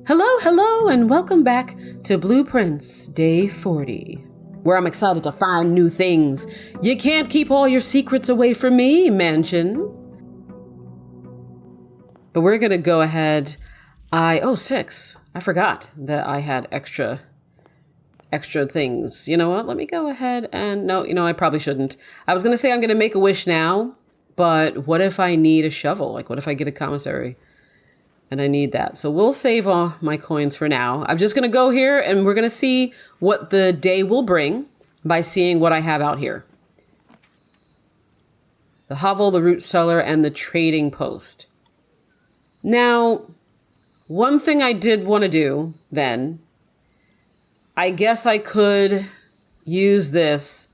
Hello, hello, and welcome back to Blueprints Day 40, where I'm excited to find new things. You can't keep all your secrets away from me, Mansion. But we're gonna go ahead. 6. I forgot that I had extra things. You know what? Let me go ahead and, no, I probably shouldn't. I was gonna say I'm gonna make a wish now, but what if I need a shovel? Like, what if I get a commissary? And I need that. So we'll save all my coins for now. I'm just going to go here and we're going to see what the day will bring by seeing what I have out here. The hovel, the root cellar, and the trading post. Now, one thing I did want to do then, I guess I could use this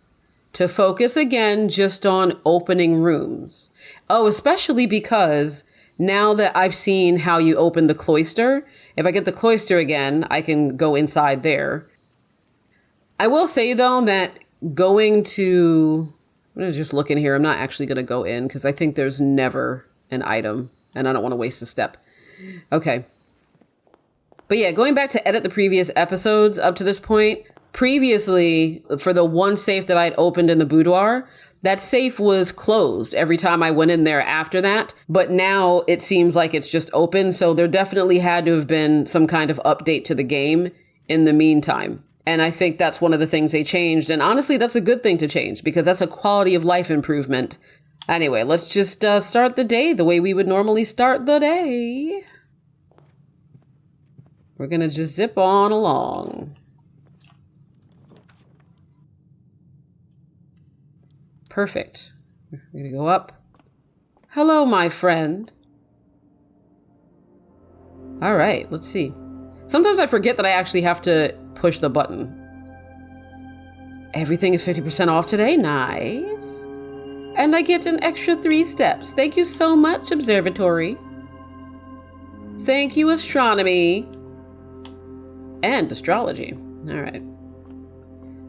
to focus again just on opening rooms. Oh, especially because now that I've seen how you open the cloister, if I get the cloister again, I can go inside there. I will say, though, that going to... I'm going to just look in here. I'm not actually going to go in because I think there's never an item and I don't want to waste a step. Okay. But yeah, going back to edit the previous episodes up to this point, previously, for the one safe that I'd opened in the boudoir, that safe was closed every time I went in there after that. But now it seems like it's just open. So there definitely had to have been some kind of update to the game in the meantime. And I think that's one of the things they changed. And honestly, that's a good thing to change because that's a quality of life improvement. Anyway, let's just start the day the way we would normally start the day. We're going to just zip on along. Perfect. We're going to go up. Hello, my friend. All right, let's see. Sometimes I forget that I actually have to push the button. Everything is 50% off today. Nice. And I get an extra 3 steps. Thank you so much, Observatory. Thank you, Astronomy. And Astrology. All right.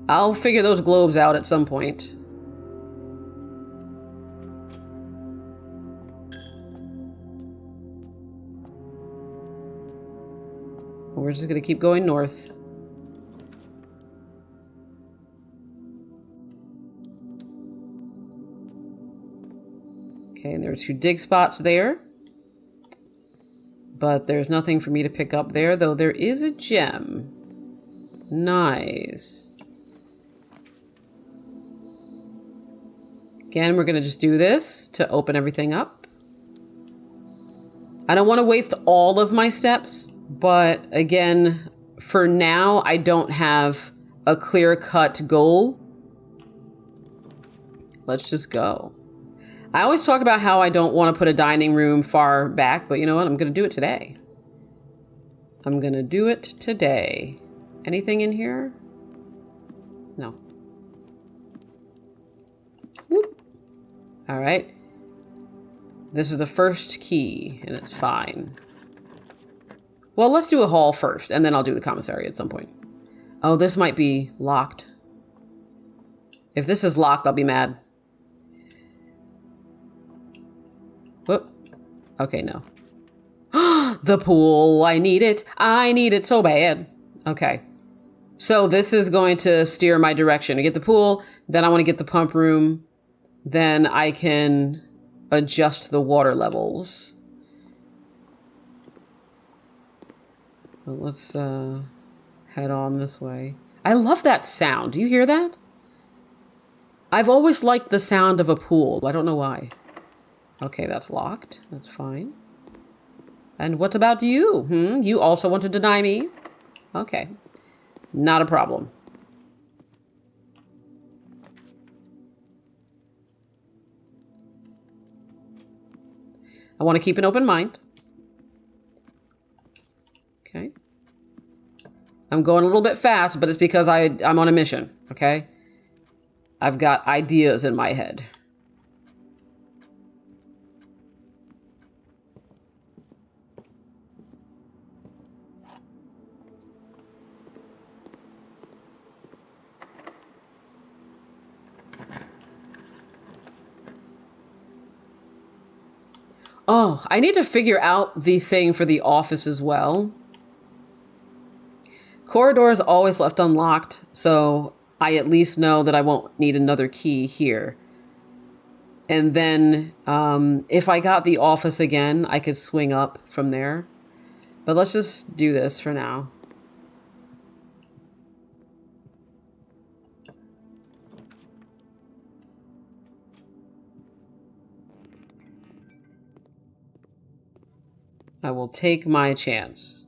I'll figure those globes out at some point. We're just going to keep going north. Okay, and there are 2 dig spots there. But there's nothing for me to pick up there, though there is a gem. Nice. Again, we're going to just do this to open everything up. I don't want to waste all of my steps. But again, for now, I don't have a clear-cut goal. Let's just go. I always talk about how I don't want to put a dining room far back, but you know what? I'm going to do it today. I'm going to do it today. Anything in here? No. Whoop. All right. This is the first key, and it's fine. Well, let's do a haul first, and then I'll do the commissary at some point. Oh, this might be locked. If this is locked, I'll be mad. Whoop. Okay, no. The pool. I need it. I need it so bad. Okay. So this is going to steer my direction. I get the pool, then I want to get the pump room. Then I can adjust the water levels. Well, let's head on this way. I love that sound. Do you hear that? I've always liked the sound of a pool. I don't know why. Okay, that's locked. That's fine. And what about you? You also want to deny me? Okay. Not a problem. I want to keep an open mind. Okay. I'm going a little bit fast, but it's because I'm on a mission, okay? I've got ideas in my head. Oh, I need to figure out the thing for the office as well. Corridor is always left unlocked, so I at least know that I won't need another key here. And then if I got the office again, I could swing up from there. But let's just do this for now. I will take my chance.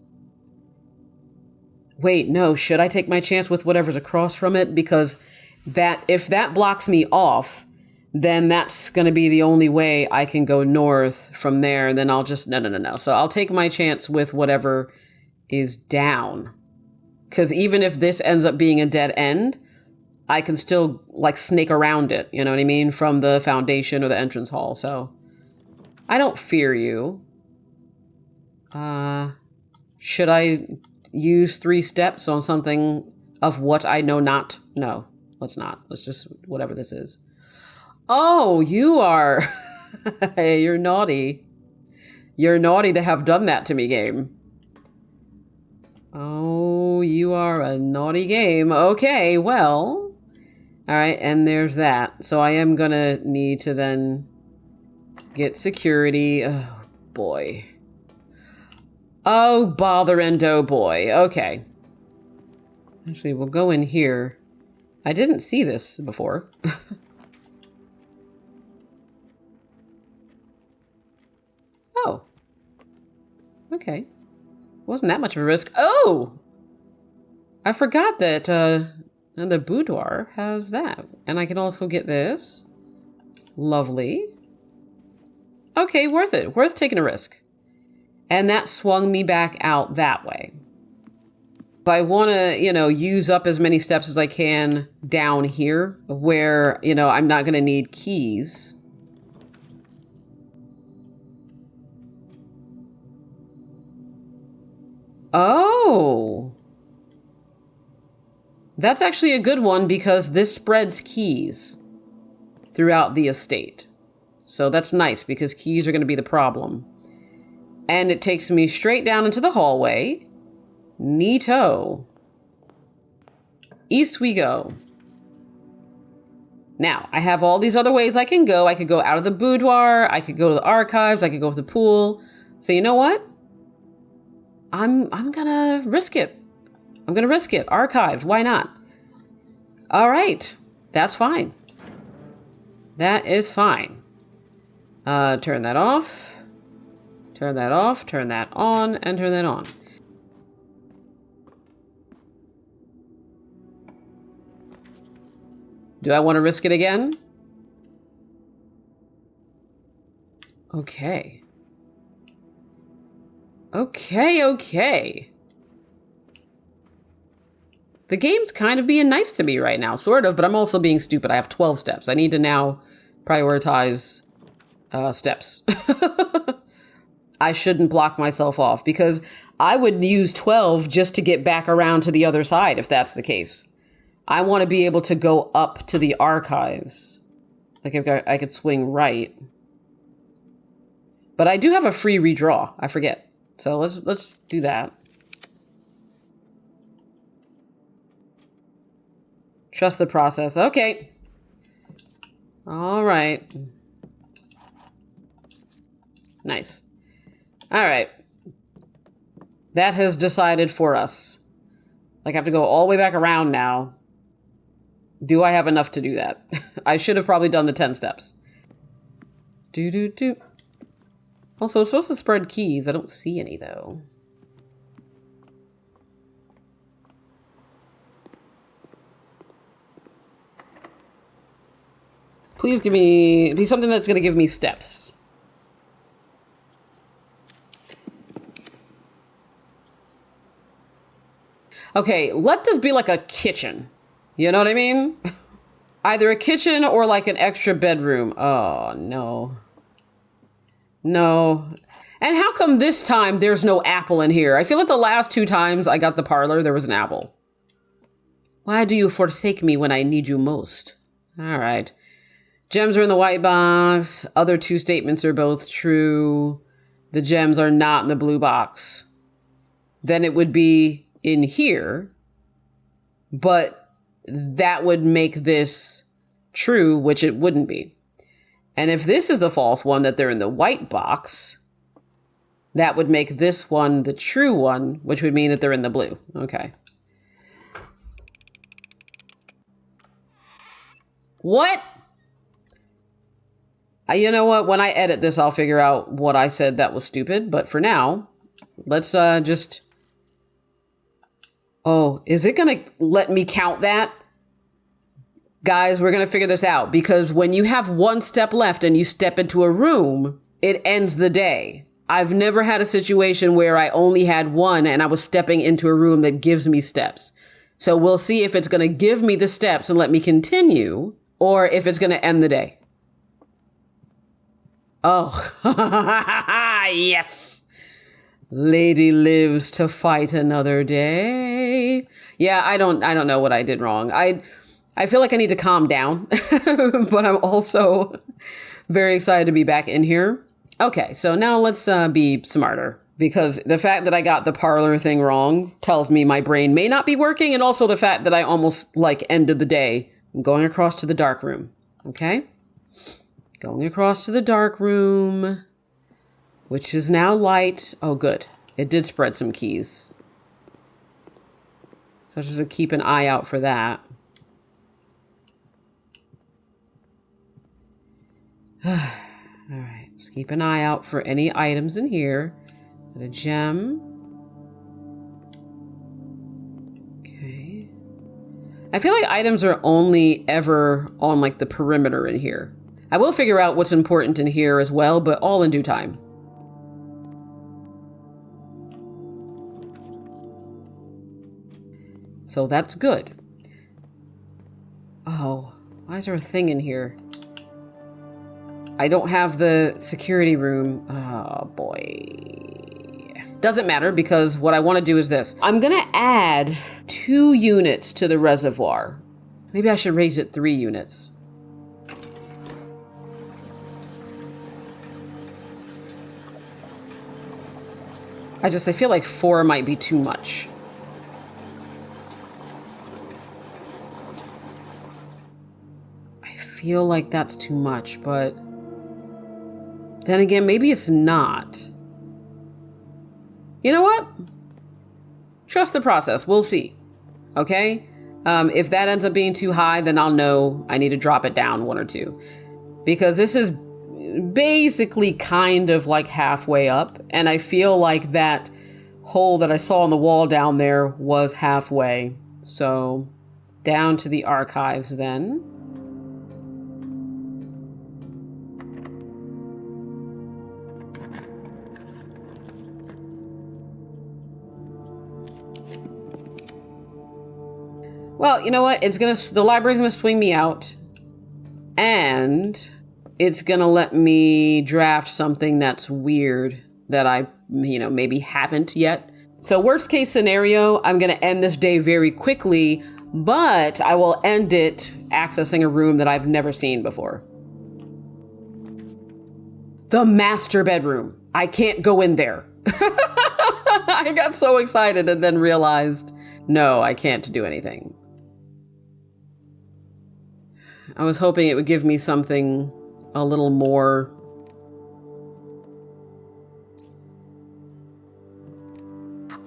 Wait, no, should I take my chance with whatever's across from it? Because if that blocks me off, then that's going to be the only way I can go north from there. And then I'll just, no. So I'll take my chance with whatever is down. Because even if this ends up being a dead end, I can still like snake around it. You know what I mean? From the foundation or the entrance hall. So I don't fear you. Should I use 3 steps on something of what I know not? No, let's not. Let's just, whatever this is. Oh, you are. Hey, you're naughty. You're naughty to have done that to me, game. Oh, you are a naughty game. Okay, well. All right, and there's that. So I am going to need to then get security. Oh, boy. Oh, bother and oh boy. Okay. Actually, we'll go in here. I didn't see this before. Oh. Okay. Wasn't that much of a risk. Oh! I forgot that the boudoir has that. And I can also get this. Lovely. Okay, worth it. Worth taking a risk. And that swung me back out that way. I want to, use up as many steps as I can down here where, I'm not going to need keys. Oh. That's actually a good one because this spreads keys throughout the estate. So that's nice because keys are going to be the problem. And it takes me straight down into the hallway. Neato. East we go. Now, I have all these other ways I can go. I could go out of the boudoir. I could go to the archives. I could go to the pool. So you know what? I'm gonna risk it. I'm gonna risk it. Archives, why not? All right, that's fine. That is fine. Turn that off. Turn that off, turn that on, and turn that on. Do I want to risk it again? Okay. Okay. The game's kind of being nice to me right now, sort of, but I'm also being stupid. I have 12 steps. I need to now prioritize steps. I shouldn't block myself off because I would use 12 just to get back around to the other side if that's the case. I want to be able to go up to the archives. Like if I could swing right. But I do have a free redraw. I forget. So let's do that. Trust the process. Okay. All right. Nice. All right. That has decided for us. Like, I have to go all the way back around now. Do I have enough to do that? I should have probably done the 10 steps. Do. Also, it's supposed to spread keys. I don't see any, though. Please be something that's going to give me steps. Okay, let this be like a kitchen. You know what I mean? Either a kitchen or like an extra bedroom. Oh, no. No. And how come this time there's no apple in here? I feel like the last 2 times I got the parlor, there was an apple. Why do you forsake me when I need you most? All right. Gems are in the white box. Other 2 statements are both true. The gems are not in the blue box. Then it would be, in here, but that would make this true, which it wouldn't be. And if this is a false one, that they're in the white box, that would make this one the true one, which would mean that they're in the blue. Okay. What? You know what? When I edit this, I'll figure out what I said that was stupid. But for now, let's just... Oh, is it going to let me count that? Guys, we're going to figure this out. Because when you have one step left and you step into a room, it ends the day. I've never had a situation where I only had one and I was stepping into a room that gives me steps. So we'll see if it's going to give me the steps and let me continue, or if it's going to end the day. Oh, yes. Lady lives to fight another day. Yeah, I don't know what I did wrong. I feel like I need to calm down, but I'm also very excited to be back in here. Okay, so now let's be smarter, because the fact that I got the parlor thing wrong tells me my brain may not be working, and also the fact that I almost ended the day. I'm going across to the dark room, okay? Going across to the dark room, which is now light. Oh, good. It did spread some keys. So just keep an eye out for that. All right, just keep an eye out for any items in here. Got a gem. Okay. I feel like items are only ever on the perimeter in here. I will figure out what's important in here as well, but all in due time. So that's good. Oh, why is there a thing in here? I don't have the security room. Oh, boy. Doesn't matter, because what I want to do is this. I'm going to add 2 units to the reservoir. Maybe I should raise it 3 units. I feel like 4 might be too much. I feel like that's too much, but then again, maybe it's not. You know what? Trust the process. We'll see. Okay? If that ends up being too high, then I'll know I need to drop it down 1 or 2. Because this is basically kind of halfway up, and I feel like that hole that I saw on the wall down there was halfway. So down to the archives then. Well, you know what? The library's gonna swing me out, and it's going to let me draft something that's weird that I, maybe haven't yet. So worst case scenario, I'm going to end this day very quickly, but I will end it accessing a room that I've never seen before. The master bedroom. I can't go in there. I got so excited and then realized, no, I can't do anything. I was hoping it would give me something a little more.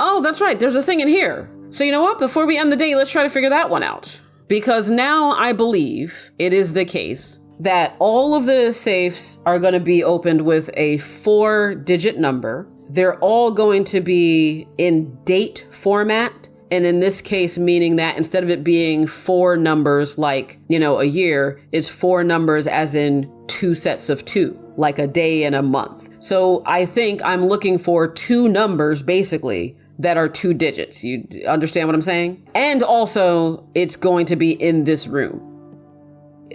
Oh, that's right. There's a thing in here. So you know what? Before we end the day, let's try to figure that one out. Because now I believe it is the case that all of the safes are going to be opened with a 4-digit number. They're all going to be in date format. And in this case, meaning that instead of it being 4 numbers a year, it's 4 numbers as in 2 sets of 2, like a day and a month. So I think I'm looking for 2 numbers, basically, that are 2 digits. You understand what I'm saying? And also, it's going to be in this room.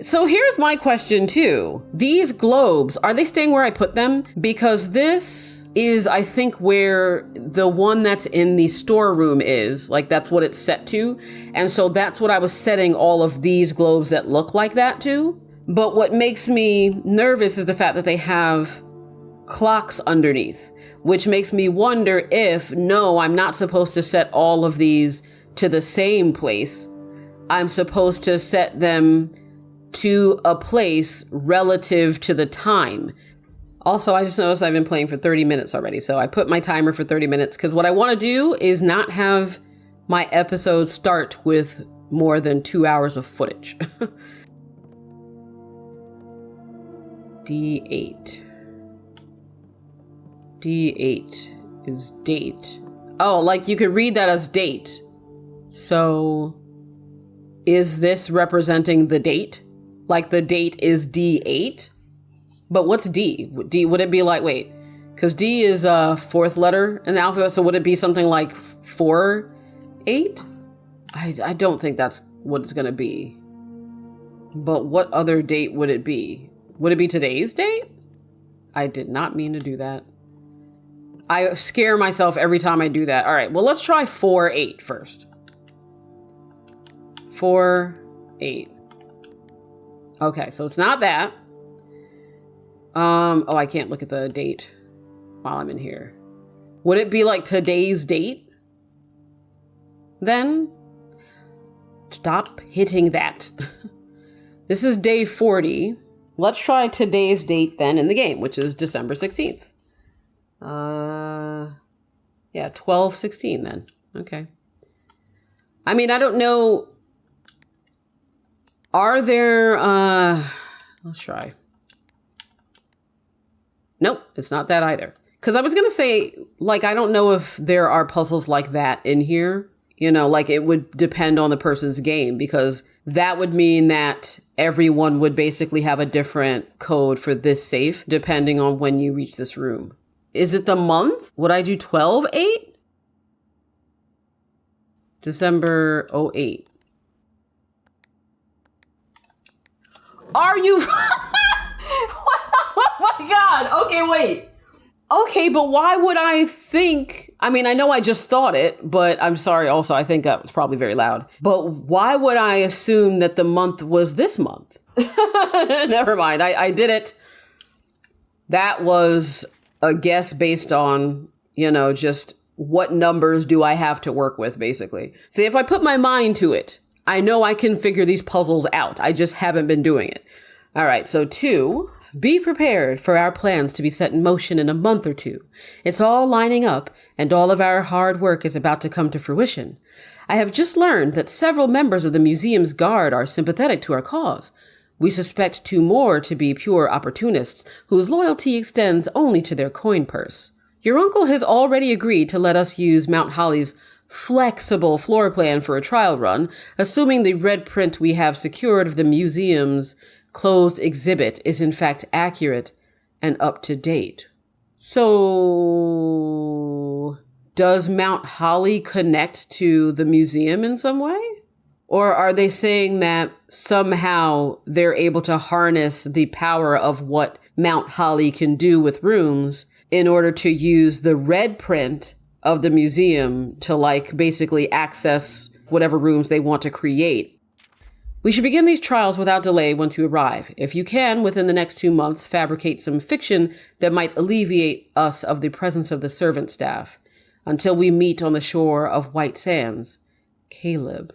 So here's my question, too. These globes, are they staying where I put them? Because this is, I think, where the one that's in the storeroom is. That's what it's set to. And so that's what I was setting all of these globes that look like that to. But what makes me nervous is the fact that they have clocks underneath, which makes me wonder if, no, I'm not supposed to set all of these to the same place. I'm supposed to set them to a place relative to the time. Also, I just noticed I've been playing for 30 minutes already, so I put my timer for 30 minutes because what I want to do is not have my episode start with more than 2 hours of footage. D8. D8 is date. Oh, like you could read that as date. So is this representing the date? Like the date is D8? But what's D? D, would it be like, wait, because D is a fourth letter in the alphabet, so would it be something like 4-8? I don't think that's what it's going to be. But what other date would it be? Would it be today's date? I did not mean to do that. I scare myself every time I do that. All right, well, let's try 4-8 first. 4-8. Okay, so it's not that. Oh, I can't look at the date while I'm in here. Would it be like today's date? Then stop hitting that. This is day 40. Let's try today's date then in the game, which is December 16th. Yeah, 12/16 then. Okay. I mean, I don't know. Are there, let's try. Nope, it's not that either. Because I was going to say, like, I don't know if there are puzzles like that in here. You know, like it would depend on the person's game, because that would mean that everyone would basically have a different code for this safe, depending on when you reach this room. Is it the month? Would I do 12/8? December 08. Are you? Oh my God. Okay, wait. Okay, but why would I think? I mean, I know I just thought it, but I'm sorry. Also, I think that was probably very loud. But why would I assume that the month was this month? Never mind. I did it. That was a guess based on, you know, just what numbers do I have to work with, basically. See, if I put my mind to it, I know I can figure these puzzles out. I just haven't been doing it. All right, so 2. Be prepared for our plans to be set in motion in a month or 2. It's all lining up, and all of our hard work is about to come to fruition. I have just learned that several members of the museum's guard are sympathetic to our cause. We suspect 2 more to be pure opportunists whose loyalty extends only to their coin purse. Your uncle has already agreed to let us use Mount Holly's flexible floor plan for a trial run, assuming the red print we have secured of the museum's closed exhibit is in fact accurate and up to date. So, does Mount Holly connect to the museum in some way? Or are they saying that somehow they're able to harness the power of what Mount Holly can do with rooms in order to use the red print of the museum to, like, basically access whatever rooms they want to create? We should begin these trials without delay once you arrive. If you can, within the next 2 months, fabricate some fiction that might alleviate us of the presence of the servant staff. Until we meet on the shore of White Sands. Caleb.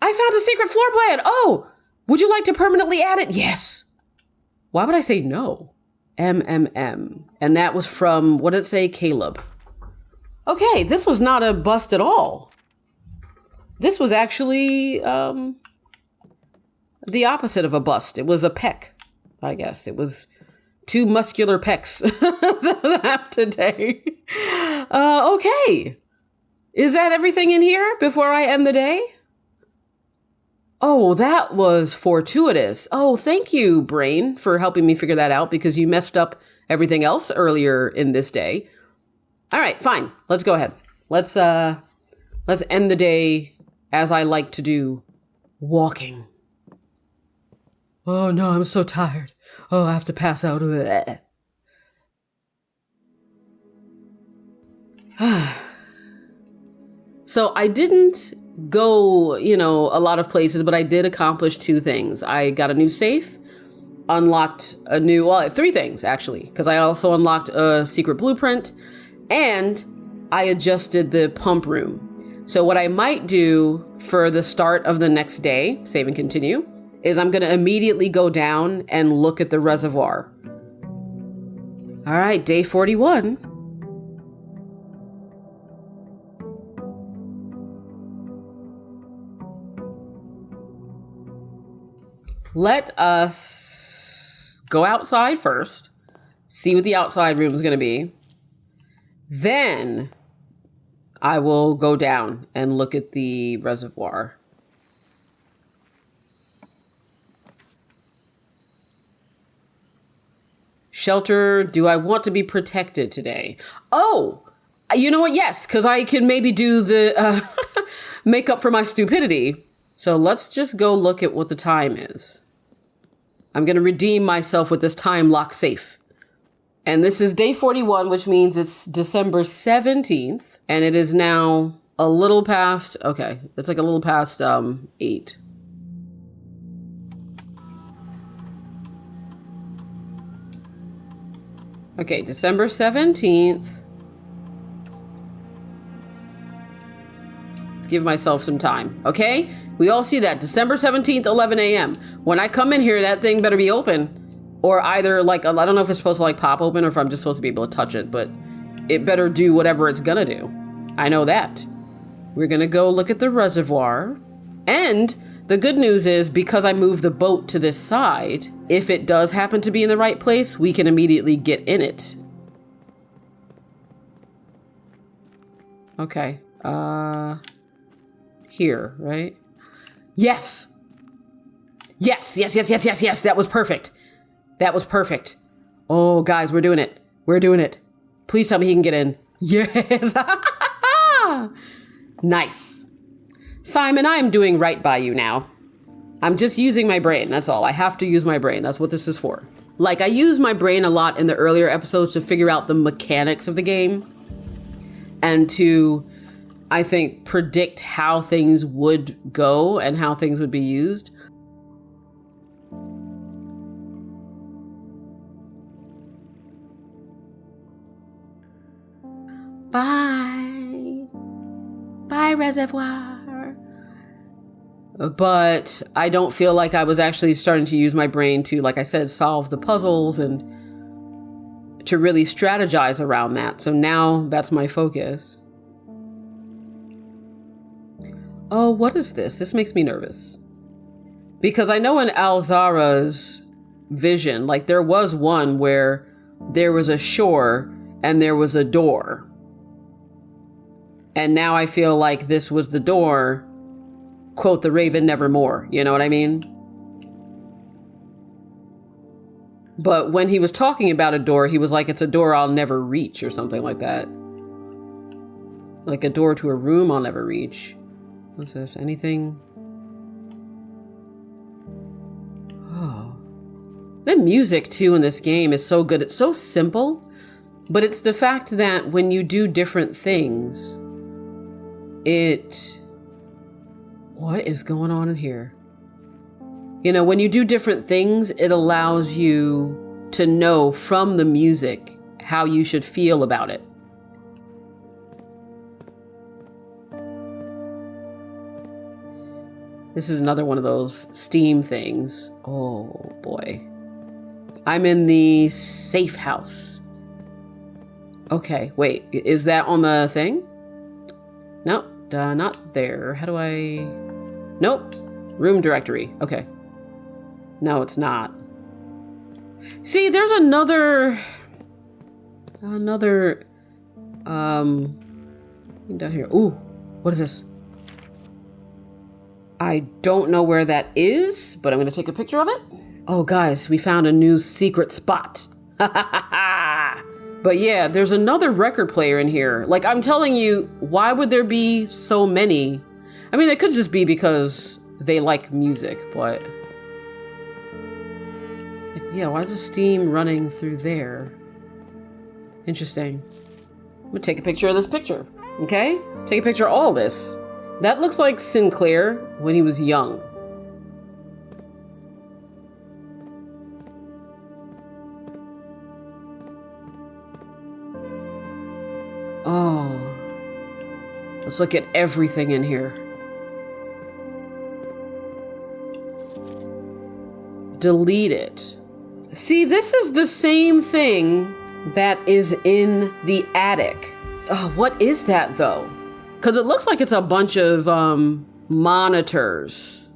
I found a secret floor plan! Oh! Would you like to permanently add it? Yes! Why would I say no? MMM. And that was from, what did it say? Caleb. Okay, this was not a bust at all. This was actually, the opposite of a bust. It was a peck, I guess. It was 2 muscular pecs that today. Okay. Is that everything in here before I end the day? Oh, that was fortuitous. Oh, thank you, brain, for helping me figure that out because you messed up everything else earlier in this day. All right, fine. Let's go ahead. Let's end the day as I like to do, walking. Oh no, I'm so tired. Oh, I have to pass out. So I didn't go, a lot of places, but I did accomplish 2 things. I got a new safe unlocked a new, well, 3 things actually, because I also unlocked a secret blueprint and I adjusted the pump room. So what I might do for the start of the next day, save and continue, is I'm going to immediately go down and look at the reservoir. All right, day 41. Let us go outside first, see what the outside room is going to be. Then I will go down and look at the reservoir. Shelter, do I want to be protected today? Oh, you know what? Yes, because I can maybe do the make up for my stupidity. So let's just go look at what the time is. I'm going to redeem myself with this time lock safe. And this is day 41, which means it's December 17th. And it is now a little past, okay, it's like a little past 8. Okay, December 17th. Let's give myself some time, okay? We all see that. December 17th, 11 a.m. When I come in here, that thing better be open. Or either, like, I don't know if it's supposed to, like, pop open or if I'm just supposed to be able to touch it, but it better do whatever it's gonna do. I know that. We're gonna go look at the reservoir. And the good news is, because I moved the boat to this side, if it does happen to be in the right place, we can immediately get in it. Okay. Here, right? Yes. Yes. That was perfect. That was perfect. Oh, guys, we're doing it. We're doing it. Please tell me he can get in. Yes. Nice. Simon, I am doing right by you now. I'm just using my brain. That's all. I have to use my brain. That's what this is for. Like, I used my brain a lot in the earlier episodes to figure out the mechanics of the game and to, I think, predict how things would go and how things would be used. Bye. Bye, reservoir. But I don't feel like I was actually starting to use my brain to, like I said, solve the puzzles and to really strategize around that. So now that's my focus. Oh, what is this? This makes me nervous. Because I know in Alzara's vision, like there was one where there was a shore and there was a door. And now I feel like this was the door, quote, the raven nevermore. You know what I mean? But when he was talking about a door, he was like, it's a door I'll never reach or something like that. Like a door to a room I'll never reach. What's this? Anything? Oh. The music, too, in this game is so good. It's so simple, but it's the fact that when you do different things, what is going on in here? You know, when you do different things, it allows you to know from the music how you should feel about it. This is another one of those Steam things. Oh boy. I'm in the Safehouse. Okay, wait, is that on the thing? Nope, not there. How do I... Nope, room directory. Okay. No, it's not. See, there's another down here. Ooh, what is this? I don't know where that is, but I'm going to take a picture of it. Oh, guys, we found a new secret spot. But yeah, there's another record player in here. Like, I'm telling you, why would there be so many? I mean, it could just be because they like music, but... Yeah, why is the steam running through there? Interesting. I'm going to take a picture of this picture, okay? Take a picture of all this. That looks like Sinclair when he was young. Let's look at everything in here. Delete it. See, this is the same thing that is in the attic. Oh, what is that though? Because it looks like it's a bunch of monitors.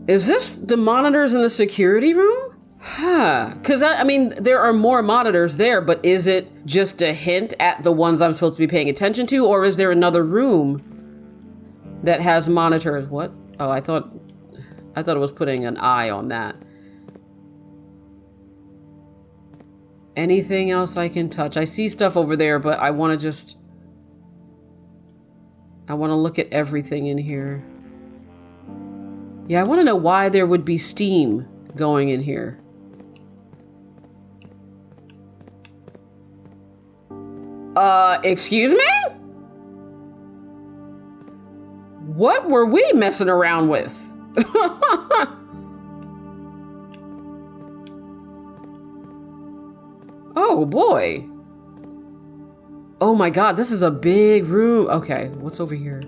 Is this the monitors in the security room? Because I mean, there are more monitors there, but is it just a hint at the ones I'm supposed to be paying attention to? Or is there another room that has monitors? What? Oh, I thought it was putting an eye on that. Anything else I can touch? I see stuff over there, but I want to look at everything in here. Yeah, I want to know why there would be steam going in here. Excuse me? What were we messing around with? Oh boy. Oh my God, this is a big room. Okay, what's over here?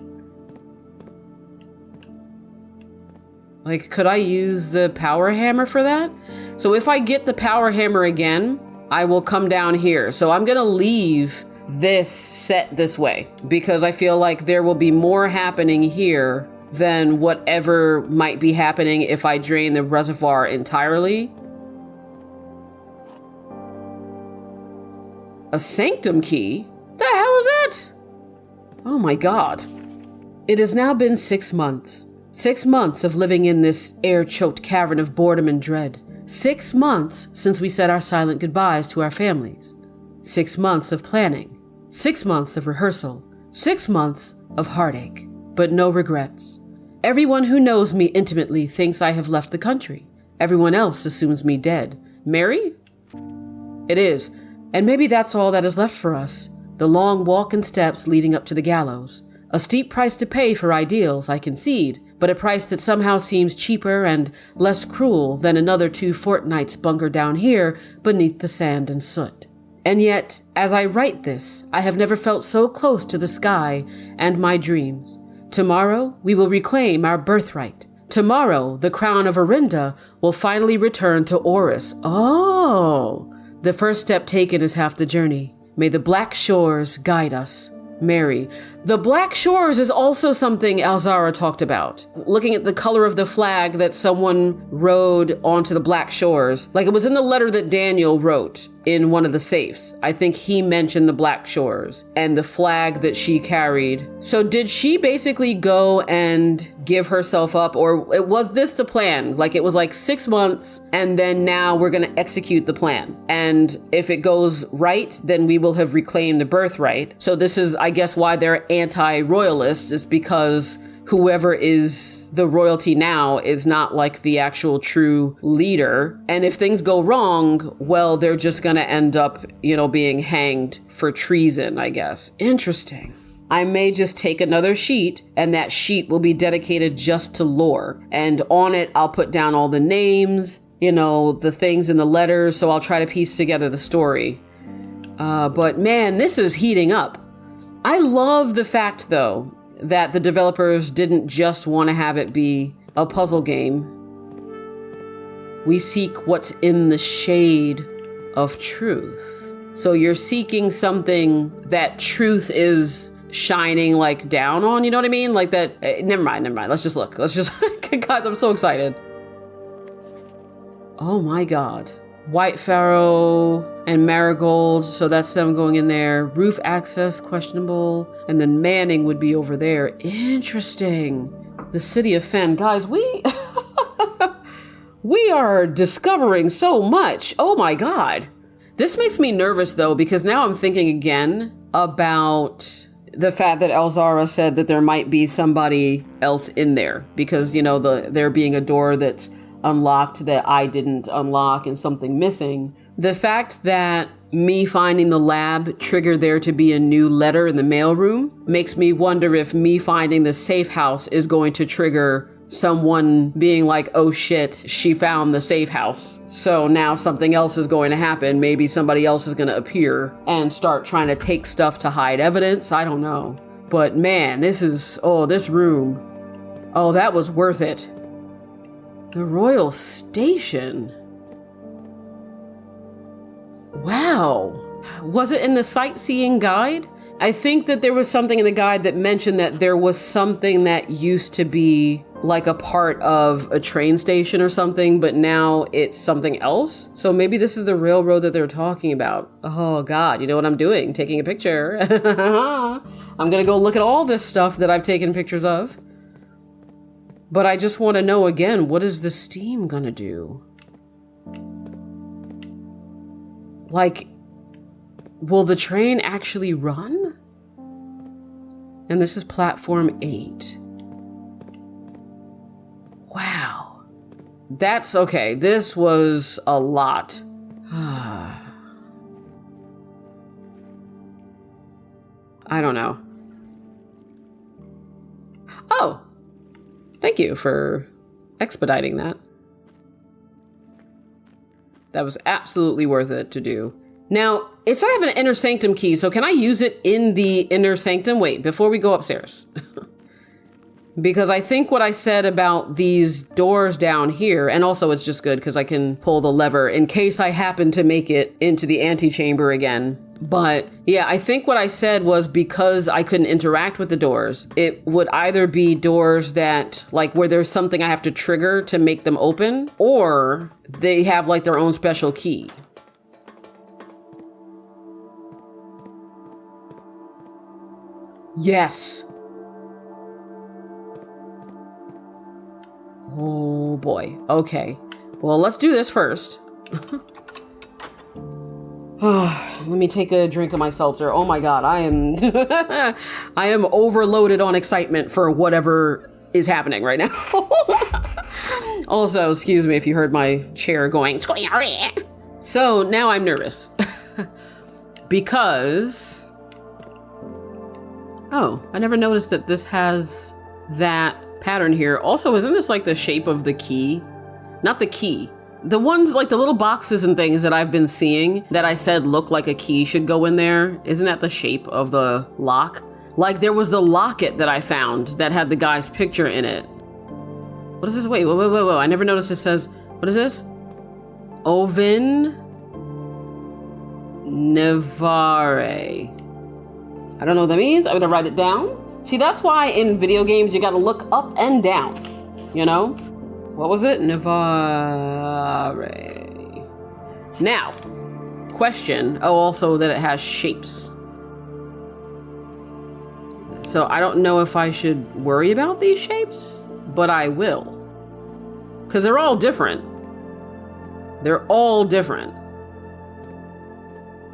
Like, could I use the power hammer for that? So if I get the power hammer again, I will come down here. So I'm gonna leave this set this way because I feel like there will be more happening here than whatever might be happening if I drain the reservoir entirely. A sanctum key? The hell is that? Oh my God. It has now been 6 months. 6 months of living in this air-choked cavern of boredom and dread. 6 months since we said our silent goodbyes to our families. 6 months of planning. 6 months of rehearsal. 6 months of heartache, but no regrets. Everyone who knows me intimately thinks I have left the country. Everyone else assumes me dead. Mary? It is, and maybe that's all that is left for us. The long walk and steps leading up to the gallows. A steep price to pay for ideals, I concede, but a price that somehow seems cheaper and less cruel than another 2 fortnights bunkered down here beneath the sand and soot. And yet, as I write this, I have never felt so close to the sky and my dreams. Tomorrow, we will reclaim our birthright. Tomorrow, the crown of Orinda will finally return to Oris. Oh, the first step taken is half the journey. May the Black Shores guide us. Mary. The Black Shores is also something Alzara talked about. Looking at the color of the flag that someone rode onto the Black Shores. Like it was in the letter that Daniel wrote in one of the safes. I think he mentioned the Black Shores and the flag that she carried. So did she basically go and give herself up, or was this the plan? Like it was like 6 months and then now we're going to execute the plan. And if it goes right, then we will have reclaimed the birthright. So this is, I guess, why they're anti-royalist, is because whoever is the royalty now is not like the actual true leader. And if things go wrong, well, they're just going to end up, being hanged for treason, I guess. Interesting. I may just take another sheet and that sheet will be dedicated just to lore. And on it, I'll put down all the names, the things in the letters. So I'll try to piece together the story. But man, this is heating up. I love the fact, though, that the developers didn't just want to have it be a puzzle game. We seek what's in the shade of truth. So you're seeking something that truth is shining like down on, you know what I mean? Like that. Never mind. Let's just look. God, I'm so excited. Oh my God. White Pharaoh and Marigold, so that's them going in there. Roof access, questionable. And then Manning would be over there. Interesting. The city of Fen. Guys, we are discovering so much. Oh my God. This makes me nervous though, because now I'm thinking again about the fact that Alzara said that there might be somebody else in there because, there being a door that's unlocked that I didn't unlock and something missing. The fact that me finding the lab triggered there to be a new letter in the mailroom makes me wonder if me finding the safe house is going to trigger someone being like, oh shit, she found the safe house. So now something else is going to happen. Maybe somebody else is going to appear and start trying to take stuff to hide evidence. I don't know. But man, this room. Oh, that was worth it. The Royal Station. Wow. Was it in the sightseeing guide? I think that there was something in the guide that mentioned that there was something that used to be like a part of a train station or something, but now it's something else. So maybe this is the railroad that they're talking about. Oh God, you know what I'm doing? Taking a picture. I'm gonna go look at all this stuff that I've taken pictures of. But I just want to know again, what is the steam gonna do? Like, will the train actually run? And this is platform 8. Wow. That's okay. This was a lot. I don't know. Oh, thank you for expediting that. That was absolutely worth it to do. Now, it said I have an inner sanctum key, so can I use it in the inner sanctum? Wait, before we go upstairs. Because I think what I said about these doors down here, and also it's just good because I can pull the lever in case I happen to make it into the antechamber again. But yeah, I think what I said was because I couldn't interact with the doors, it would either be doors that like where there's something I have to trigger to make them open, or they have like their own special key. Yes. Oh boy. Okay. Well, let's do this first. Let me take a drink of my seltzer. Oh my God, I am I am overloaded on excitement for whatever is happening right now. Also, excuse me if you heard my chair going. So now I'm nervous because, oh, I never noticed that this has that pattern here. Also, isn't this like the shape of the key? Not the key. The ones like the little boxes and things that I've been seeing that I said look like a key should go in there. Isn't that the shape of the lock? Like there was the locket that I found that had the guy's picture in it. What is this? Wait. I never noticed it says, what is this? Oven Nevare. I don't know what that means. I'm gonna write it down. See, that's why in video games you gotta look up and down, you know? What was it? Nevare. Now, question. Oh, also that it has shapes. So I don't know if I should worry about these shapes, but I will. Because they're all different. They're all different.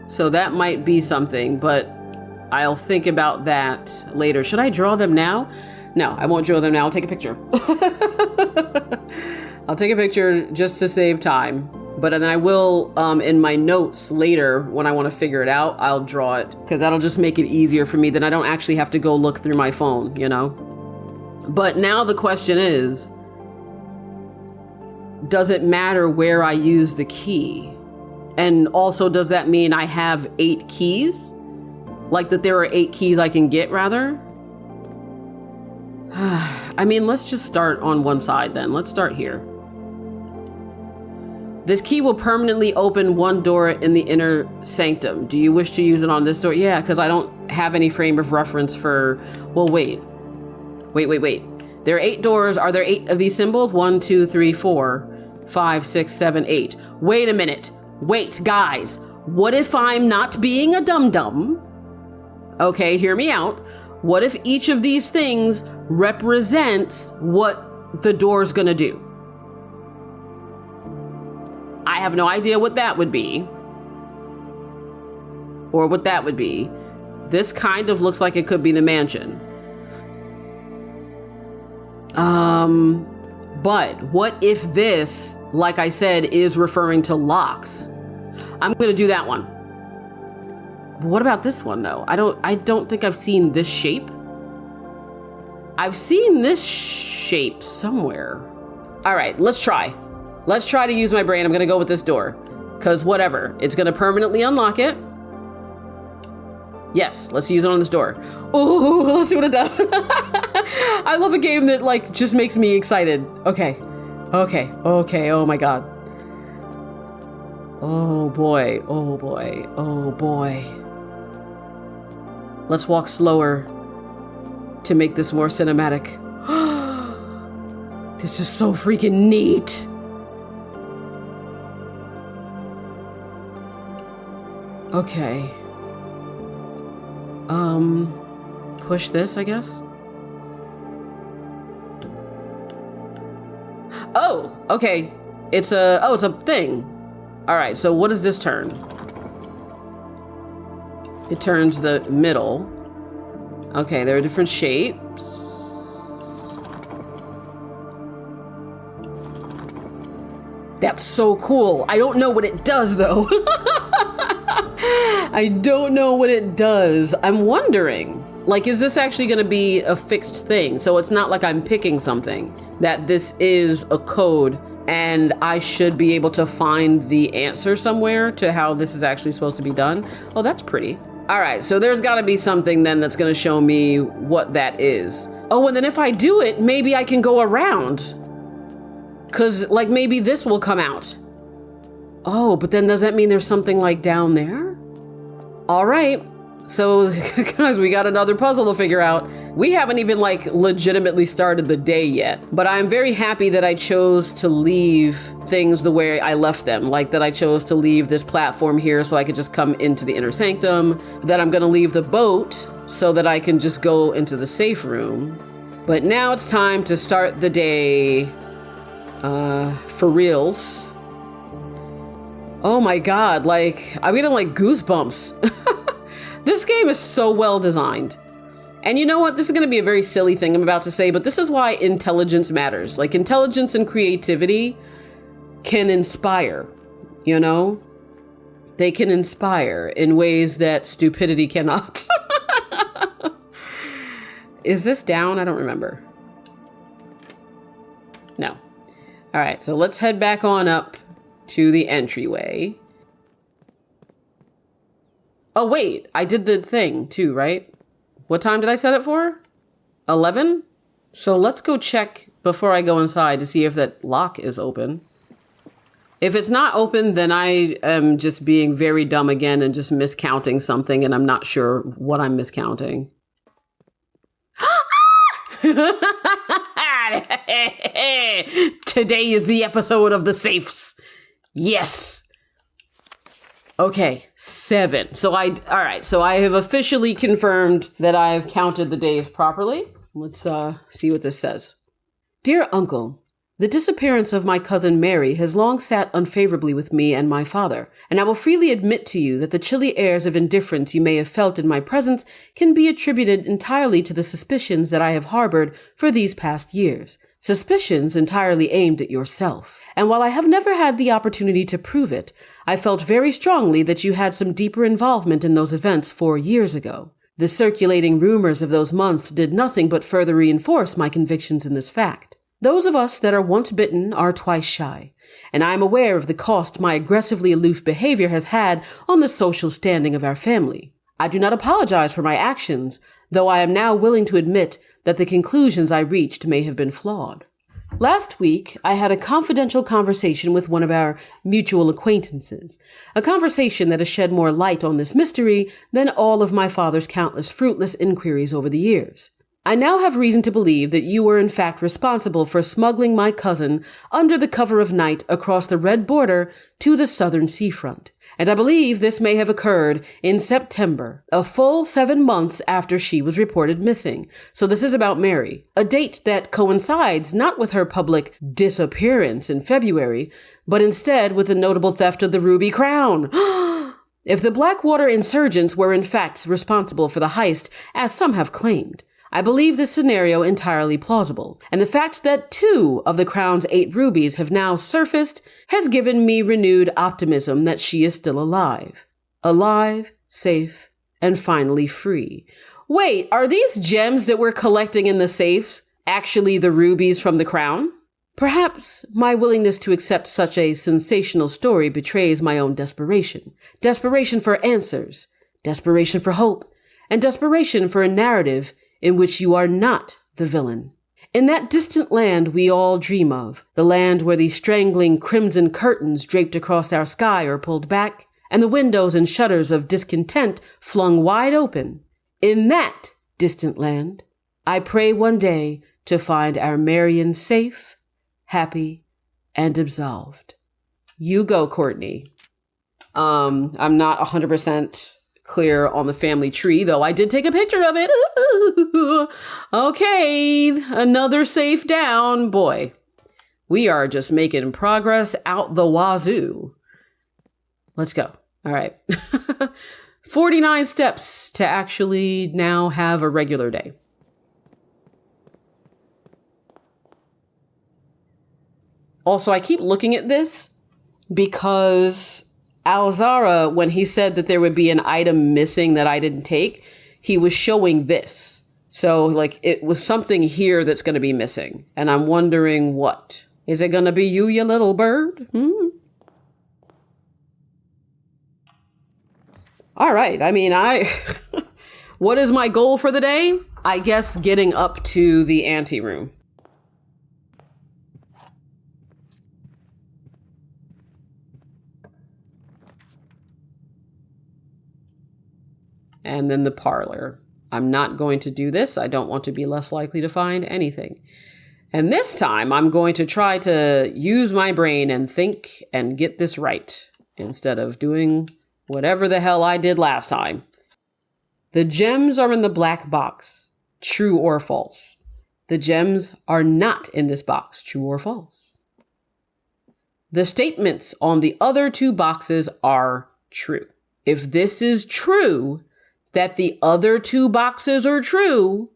So that might be something, but I'll think about that later. Should I draw them now? No, I won't draw them now. I'll take a picture. I'll take a picture just to save time. But then I will, in my notes later, when I want to figure it out, I'll draw it. Because that'll just make it easier for me. Then I don't actually have to go look through my phone, you know? But now the question is, does it matter where I use the key? And also, does that mean I have 8 keys? Like that there are 8 keys I can get, rather? I mean, let's just start on one side then. Let's start here. This key will permanently open one door in the inner sanctum. Do you wish to use it on this door? Yeah, because I don't have any frame of reference for... Well, wait. Wait. There are 8 doors. Are there 8 of these symbols? 1, 2, 3, 4, 5, 6, 7, 8. Wait a minute. Wait, guys. What if I'm not being a dum-dum? Okay, hear me out. What if each of these things represents what the door's gonna do? I have no idea what that would be. Or what that would be. This kind of looks like it could be the mansion. But what if this, like I said, is referring to locks? I'm gonna do that one. What about this one though? I don't think I've seen this shape. I've seen this shape somewhere. All right, let's try. Let's try to use my brain. I'm gonna go with this door. Cause whatever, it's gonna permanently unlock it. Yes, let's use it on this door. Oh, let's see what it does. I love a game that like just makes me excited. Okay. Oh my God. Oh boy. Let's walk slower to make this more cinematic. This is so freaking neat. Okay. Push this, I guess. Oh, okay. It's a thing. All right, so what does this turn? It turns the middle. Okay, there are different shapes. That's so cool. I don't know what it does, though. I don't know what it does. I'm wondering, like, is this actually going to be a fixed thing? So it's not like I'm picking something, that this is a code and I should be able to find the answer somewhere to how this is actually supposed to be done. Oh, that's pretty. All right, so there's got to be something then that's going to show me what that is. Oh, and then if I do it, maybe I can go around. Because, like, maybe this will come out. Oh, but then does that mean there's something, like, down there? All right. So, guys, we got another puzzle to figure out. We haven't even, like, legitimately started the day yet. But I'm very happy that I chose to leave things the way I left them. Like, that I chose to leave this platform here so I could just come into the inner sanctum. That I'm going to leave the boat so that I can just go into the safe room. But now it's time to start the day for reals. Oh my God, like, I'm getting, like, goosebumps. This game is so well designed. And you know what? This is going to be a very silly thing I'm about to say, but this is why intelligence matters. Like, intelligence and creativity can inspire, you know? They can inspire in ways that stupidity cannot. Is this down? I don't remember. No. All right, so let's head back on up to the entryway. Oh, wait, I did the thing too, right? What time did I set it for? 11? So let's go check before I go inside to see if that lock is open. If it's not open, then I am just being very dumb again and just miscounting something, and I'm not sure what I'm miscounting. Today is the episode of the safes. Yes. Okay, 7. All right, so I have officially confirmed that I've counted the days properly. Let's see what this says. Dear Uncle, the disappearance of my cousin Mary has long sat unfavorably with me and my father, and I will freely admit to you that the chilly airs of indifference you may have felt in my presence can be attributed entirely to the suspicions that I have harbored for these past years. Suspicions entirely aimed at yourself. And while I have never had the opportunity to prove it, I felt very strongly that you had some deeper involvement in those events 4 years ago. The circulating rumors of those months did nothing but further reinforce my convictions in this fact. Those of us that are once bitten are twice shy, and I am aware of the cost my aggressively aloof behavior has had on the social standing of our family. I do not apologize for my actions, though I am now willing to admit that the conclusions I reached may have been flawed. Last week, I had a confidential conversation with one of our mutual acquaintances, a conversation that has shed more light on this mystery than all of my father's countless fruitless inquiries over the years. I now have reason to believe that you were in fact responsible for smuggling my cousin under the cover of night across the red border to the southern seafront. And I believe this may have occurred in September, a full 7 months after she was reported missing. So this is about Mary, a date that coincides not with her public disappearance in February, but instead with the notable theft of the Ruby Crown. If the Blackwater insurgents were in fact responsible for the heist, as some have claimed, I believe this scenario entirely plausible, and the fact that 2 of the Crown's 8 rubies have now surfaced has given me renewed optimism that she is still alive. Alive, safe, and finally free. Wait, are these gems that we're collecting in the safe actually the rubies from the Crown? Perhaps my willingness to accept such a sensational story betrays my own desperation. Desperation for answers. Desperation for hope. and desperation for a narrative in which you are not the villain. In that distant land we all dream of, the land where the strangling crimson curtains draped across our sky are pulled back, and the windows and shutters of discontent flung wide open. In that distant land, I pray one day to find our Marion safe, happy, and absolved. You go, Courtney. I'm not 100% clear on the family tree, though I did take a picture of it. Ooh. Okay, another safe down. Boy, we are just making progress out the wazoo. Let's go. All right. 49 steps to actually now have a regular day. Also, I keep looking at this because Alzara, when he said that there would be an item missing that I didn't take, he was showing this. So, like, it was something here that's going to be missing. And I'm wondering what. Is it going to be you little bird? All right. I mean, what is my goal for the day? I guess getting up to the anteroom. And then the parlor. I'm not going to do this. I don't want to be less likely to find anything. And this time I'm going to try to use my brain and think and get this right instead of doing whatever the hell I did last time. The gems are in the black box. True or false? The gems are not in this box. True or false? The statements on the other two boxes are true. If this is true, that the other two boxes are true,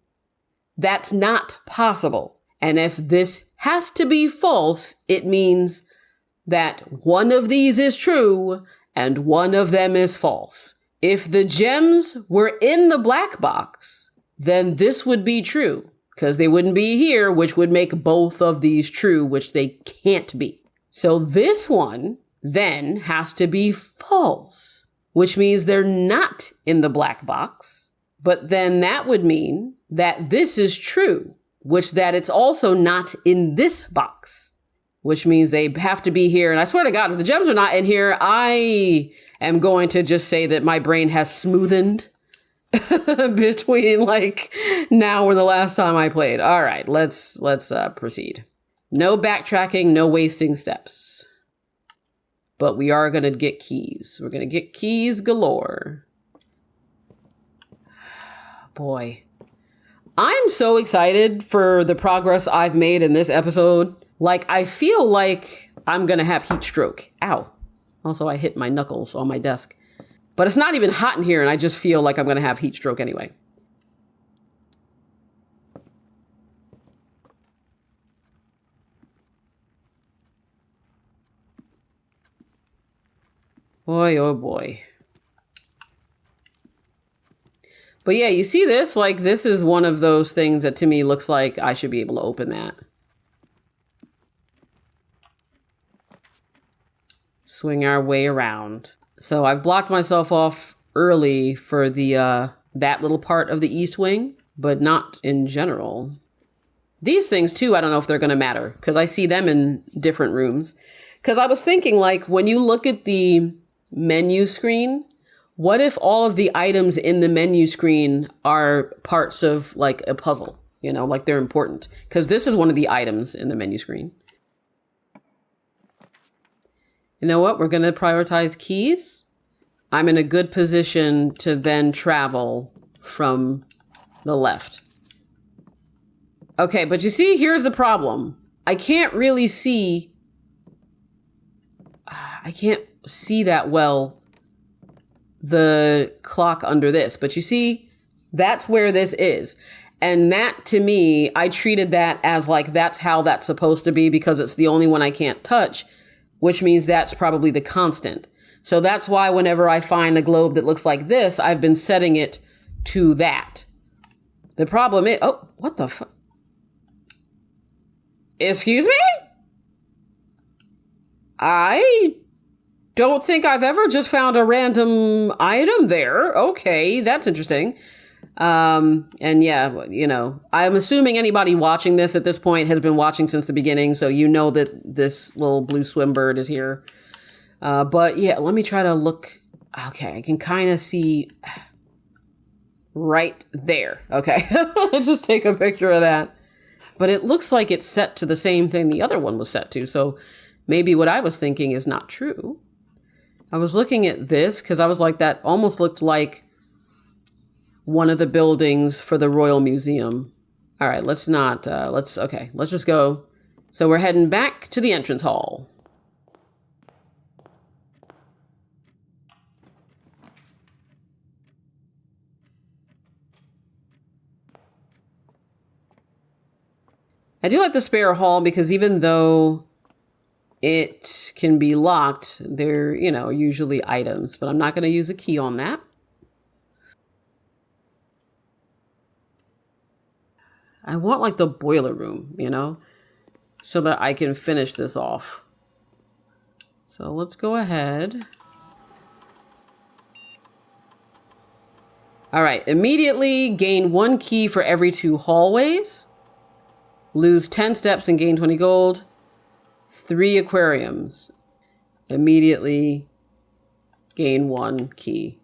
that's not possible. And if this has to be false, it means that one of these is true and one of them is false. If the gems were in the black box, then this would be true because they wouldn't be here, which would make both of these true, which they can't be. So this one then has to be false, which means they're not in the black box. But then that would mean that this is true, which that it's also not in this box, which means they have to be here. And I swear to God, if the gems are not in here, I am going to just say that my brain has smoothened between like now or the last time I played. All right, let's proceed. No backtracking, no wasting steps. But we are going to get keys. We're going to get keys galore. Boy. I'm so excited for the progress I've made in this episode. Like, I feel like I'm going to have heat stroke. Ow. Also, I hit my knuckles on my desk. But it's not even hot in here, and I just feel like I'm going to have heat stroke anyway. Boy, oh boy. But yeah, you see this? Like, this is one of those things that to me looks like I should be able to open that. Swing our way around. So I've blocked myself off early for the that little part of the east wing, but not in general. These things too, I don't know if they're going to matter because I see them in different rooms. Because I was thinking, like, when you look at the menu screen, what if all of the items in the menu screen are parts of like a puzzle, you know, like they're important? Because this is one of the items in the menu screen. You know what? We're going to prioritize keys. I'm in a good position to then travel from the left. Okay, but you see, here's the problem. I can't really see. I can't see that well the clock under this, but you see, that's where this is. And that, to me, I treated that as like, that's how that's supposed to be because it's the only one I can't touch, which means that's probably the constant. So that's why whenever I find a globe that looks like this, I've been setting it to that. The problem is, oh, what the fuck? Excuse me? I don't think I've ever just found a random item there. Okay, that's interesting. And yeah, you know, I'm assuming anybody watching this at this point has been watching since the beginning, so you know that this little blue swim bird is here. But yeah, let me try to look. Okay, I can kind of see right there. Okay, let's just take a picture of that. But it looks like it's set to the same thing the other one was set to, so maybe what I was thinking is not true. I was looking at this because I was like, that almost looked like one of the buildings for the Royal Museum. All right, let's just go. So we're heading back to the entrance hall. I do like the spare hall because even though it can be locked, there, you know, usually items, but I'm not going to use a key on that. I want like the boiler room, you know, so that I can finish this off. So let's go ahead. All right, immediately gain 1 key for every 2 hallways. Lose 10 steps and gain 20 gold. 3 aquariums. Immediately gain 1 key.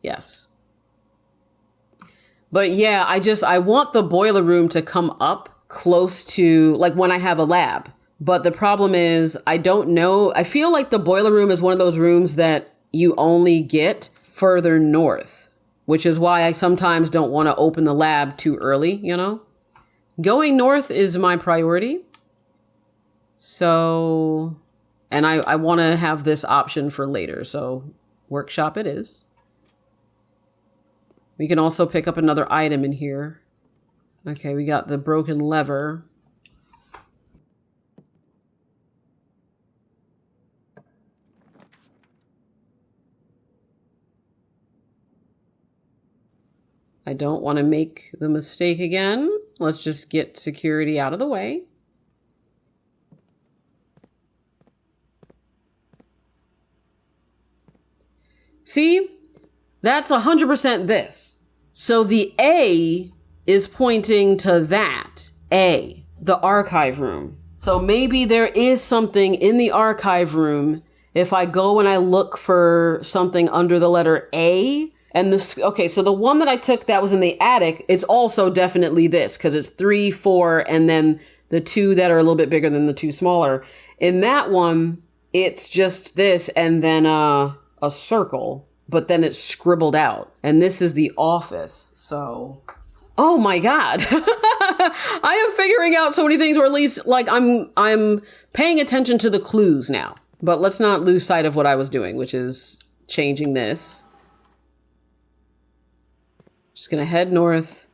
Yes. But yeah, I want the boiler room to come up close to, like, when I have a lab. But the problem is, I don't know. I feel like the boiler room is one of those rooms that you only get further north, which is why I sometimes don't want to open the lab too early, you know? Going north is my priority. So, and I want to have this option for later. So workshop it is. We can also pick up another item in here. Okay, we got the broken lever. I don't want to make the mistake again. Let's just get security out of the way. See? That's 100% this. So the A is pointing to that. A, the archive room. So maybe there is something in the archive room if I go and I look for something under the letter A. And this, okay, so the one that I took that was in the attic, it's also definitely this because it's 3, 4, and then the 2 that are a little bit bigger than the 2 smaller. In that one, it's just this and then a circle, but then it's scribbled out. And this is the office, so... Oh my God. I am figuring out so many things, or at least like I'm paying attention to the clues now. But let's not lose sight of what I was doing, which is changing this. Just gonna head north.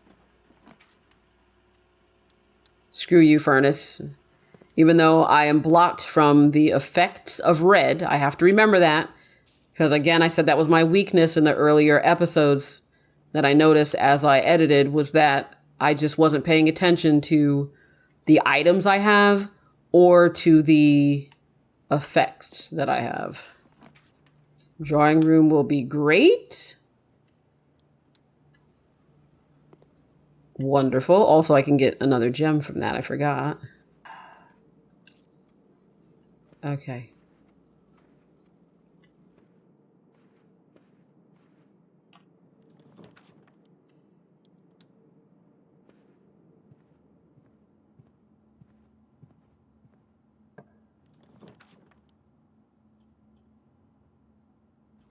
Screw you, furnace. Even though I am blocked from the effects of red, I have to remember that. Because again, I said that was my weakness in the earlier episodes that I noticed as I edited, was that I just wasn't paying attention to the items I have or to the effects that I have. Drawing room will be great. Wonderful. Also, I can get another gem from that. I forgot. Okay.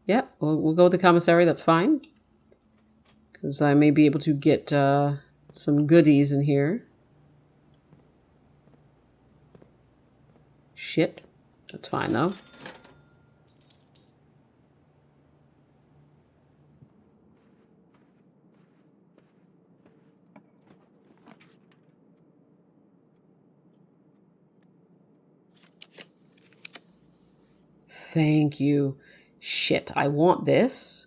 Yeah, we'll go with the commissary. That's fine. Because I may be able to get some goodies in here. Shit. That's fine, though. Thank you. Shit, I want this.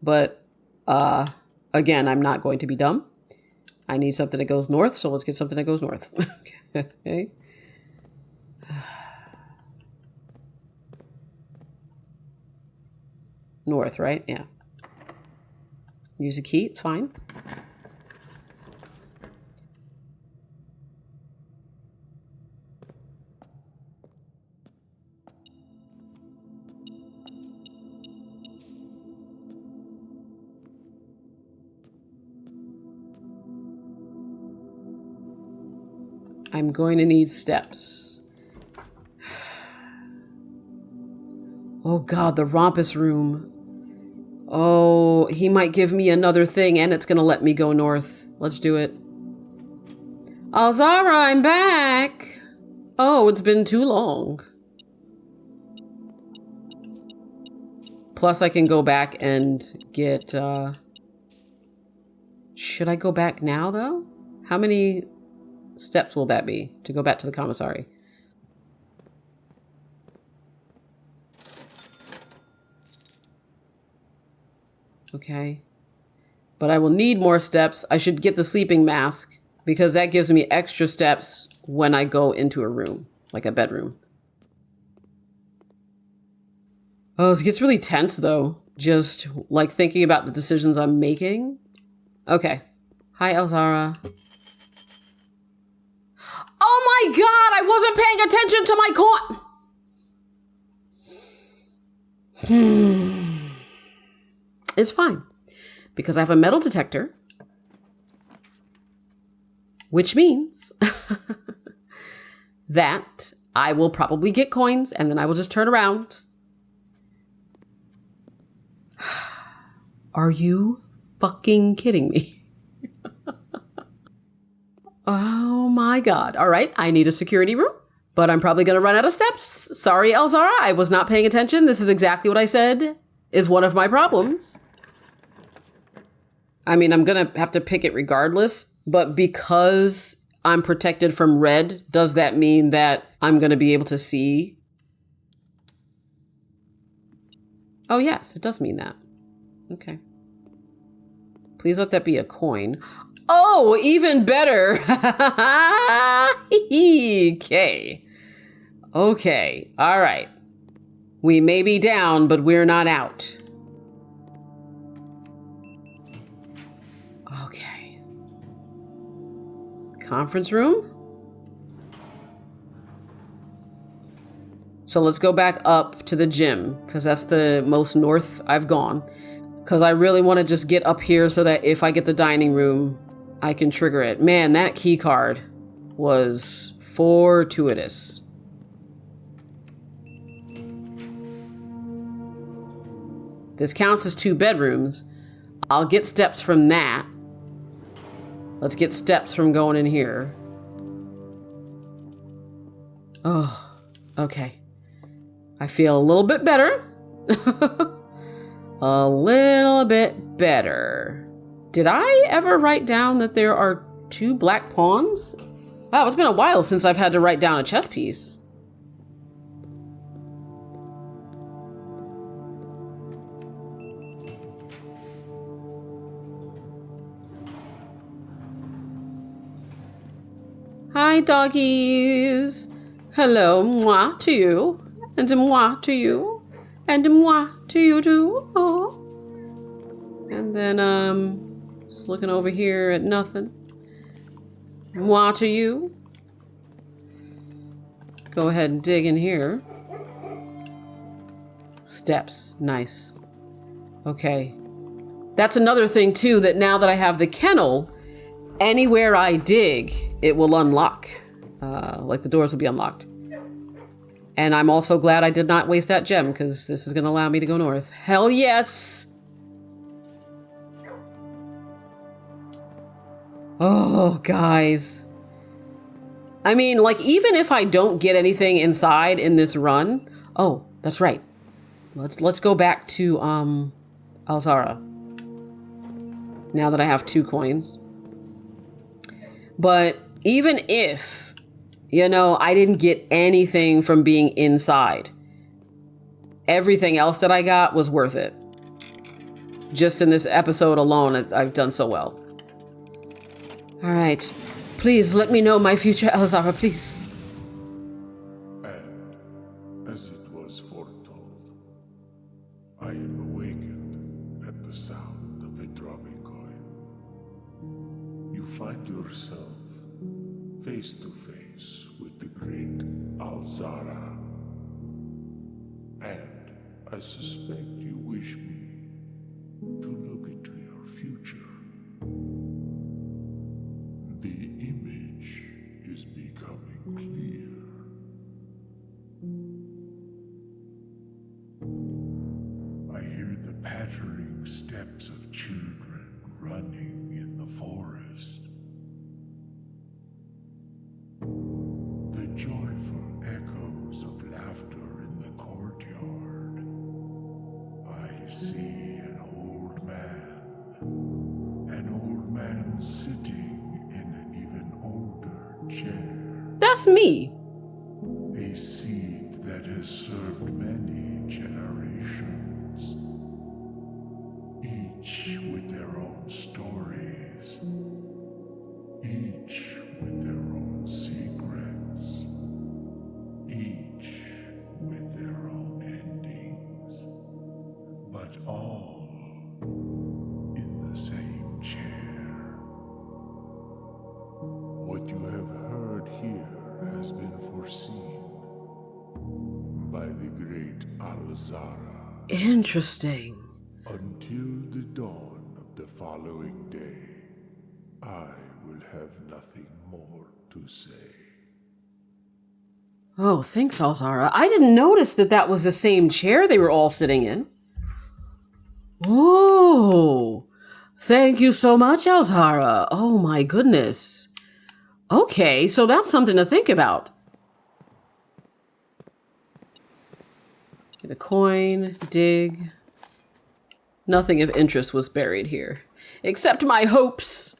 But, again, I'm not going to be dumb. I need something that goes north, so let's get something that goes north. Okay. North, right? Yeah. Use a key, it's fine. I'm going to need steps. Oh God, the Rompus room. Oh, he might give me another thing and it's gonna let me go north. Let's do it. Alzara, I'm back. Oh, it's been too long. Plus I can go back and get, should I go back now though? How many steps will that be to go back to the commissary? Okay. But I will need more steps. I should get the sleeping mask because that gives me extra steps when I go into a room, like a bedroom. Oh, this gets really tense though. Just like thinking about the decisions I'm making. Okay. Hi, Alzara. Oh my God, I wasn't paying attention to my coin. It's fine because I have a metal detector, which means that I will probably get coins and then I will just turn around. Are you fucking kidding me? Oh my God. All right, I need a security room, but I'm probably going to run out of steps. Sorry, Alzara, I was not paying attention. This is exactly what I said is one of my problems. I mean, I'm going to have to pick it regardless, but because I'm protected from red, does that mean that I'm going to be able to see? Oh, yes, it does mean that. Okay. Please let that be a coin. Oh, even better. Okay. Okay. All right. We may be down, but we're not out. Okay. Conference room? So let's go back up to the gym because that's the most north I've gone. Because I really want to just get up here so that if I get the dining room, I can trigger it. Man, that key card was fortuitous. This counts as 2 bedrooms. I'll get steps from that. Let's get steps from going in here. Oh, okay. I feel a little bit better. A little bit better. Did I ever write down that there are 2 black pawns? Wow, it's been a while since I've had to write down a chess piece. Hi, doggies. Hello, moi to you. And moi to you. And moi to you too. Oh. And then, just looking over here at nothing. Moi to you. Go ahead and dig in here. Steps. Nice. Okay. That's another thing, too, that now that I have the kennel, anywhere I dig, it will unlock. Like the doors will be unlocked. And I'm also glad I did not waste that gem, because this is going to allow me to go north. Hell yes! Oh, guys. I mean, like, even if I don't get anything inside in this run... Oh, that's right. Let's go back to, Alzara. Now that I have 2 coins. But even if, you know, I didn't get anything from being inside, everything else that I got was worth it. Just in this episode alone, I've done so well. All right. Please let me know my future, Alzara, please. And as it was foretold, I am awakened at the sound of a drumming. find yourself face to face with the great Alzara. And I suspect you wish me to look into your future. The image is becoming clear. I hear the pattering steps of children running in the forest. The joyful echoes of laughter in the courtyard. I see an old man sitting in an even older chair. That's me. A seed that has served many generations, each with their own stories, each with their own secrets, each with their own endings, but all in the same chair. What you have heard here has been foreseen by the great Alzara. Interesting. Until the dawn of the following day, I will have nothing more to say. Oh, thanks, Alzara. I didn't notice that that was the same chair they were all sitting in. Oh, thank you so much, Alzara. Oh my goodness. Okay, so that's something to think about. Get a coin, dig. Nothing of interest was buried here, except my hopes.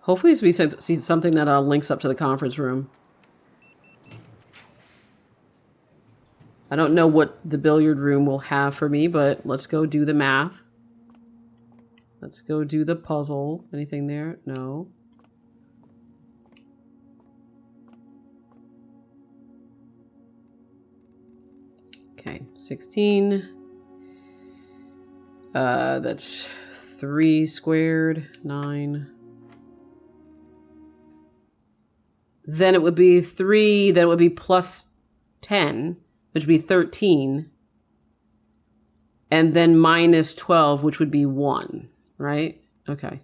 Hopefully we see something that links up to the conference room. I don't know what the billiard room will have for me, but let's go do the math. Let's go do the puzzle. Anything there? No. Okay, 16. That's 3 squared, 9. Then it would be 3, then it would be plus 10, which would be 13. And then minus 12, which would be 1, right? Okay.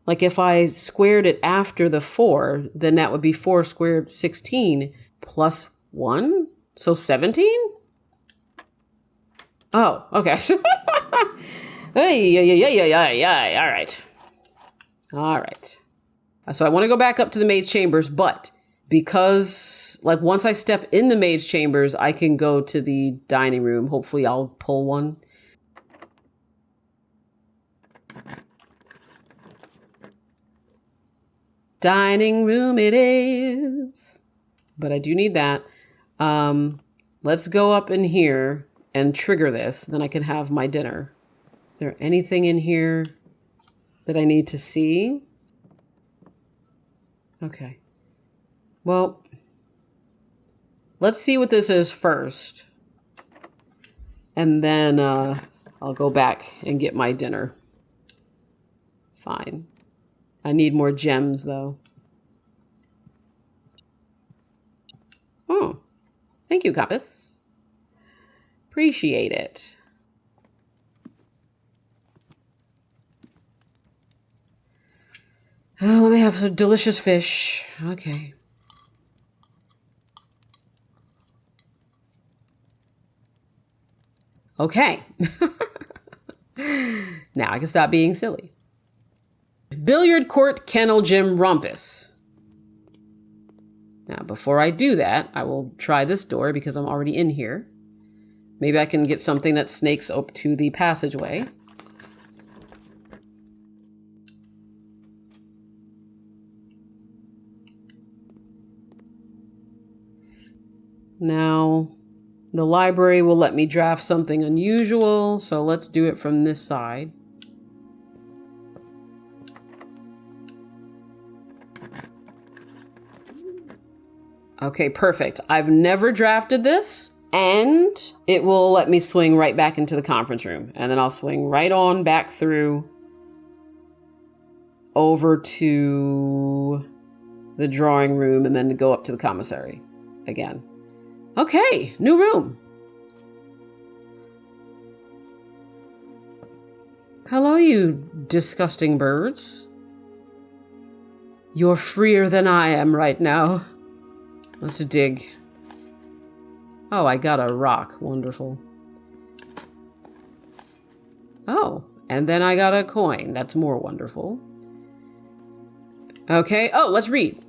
Like if I squared it after the 4, then that would be 4 squared 16 plus 1? So 17? Oh, okay. Hey, all right. All right. So I want to go back up to the maid's chambers, but because, like, once I step in the maid's chambers, I can go to the dining room. Hopefully I'll pull one. Dining room it is. But I do need that. Let's go up in here and trigger this. Then I can have my dinner. Is there anything in here that I need to see? Okay. Well, let's see what this is first. And then I'll go back and get my dinner. Fine. I need more gems, though. Oh, thank you, Compass. Appreciate it. Oh, let me have some delicious fish. Okay. Okay. Now I can stop being silly. Billiard court kennel gym rumpus. Now, before I do that, I will try this door because I'm already in here. Maybe I can get something that snakes up to the passageway. Now, the library will let me draft something unusual, so let's do it from this side. Okay, perfect. I've never drafted this, and it will let me swing right back into the conference room. And then I'll swing right on back through over to the drawing room and then to go up to the commissary again. Okay, new room. Hello, you disgusting birds. You're freer than I am right now. Let's dig. Oh, I got a rock. Wonderful. Oh, and then I got a coin. That's more wonderful. Okay. Oh, let's read.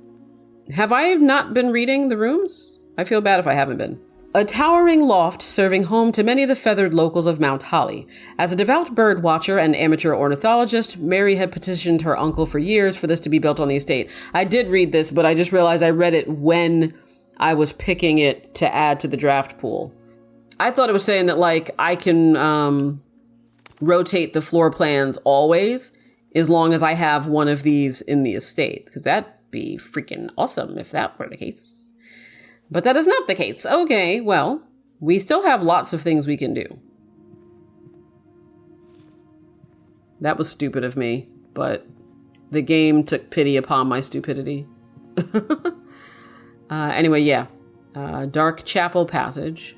Have I not been reading the rooms? I feel bad if I haven't been. A towering loft serving home to many of the feathered locals of Mount Holly. As a devout bird watcher and amateur ornithologist, Mary had petitioned her uncle for years for this to be built on the estate. I did read this, but I just realized I read it when I was picking it to add to the draft pool. I thought it was saying that, like, I can rotate the floor plans always as long as I have one of these in the estate, because that'd be freaking awesome if that were the case. But that is not the case. Okay, well, we still have lots of things we can do. That was stupid of me, but the game took pity upon my stupidity. Anyway, yeah. Dark Chapel Passage.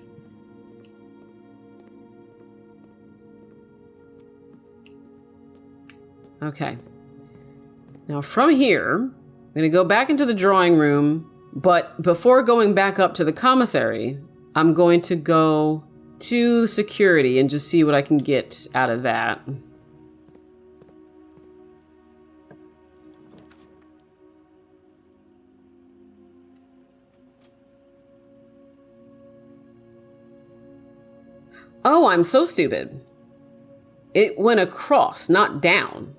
Okay. Now from here, I'm going to go back into the drawing room. But before going back up to the commissary, I'm going to go to security and just see what I can get out of that. Oh, I'm so stupid. It went across, not down.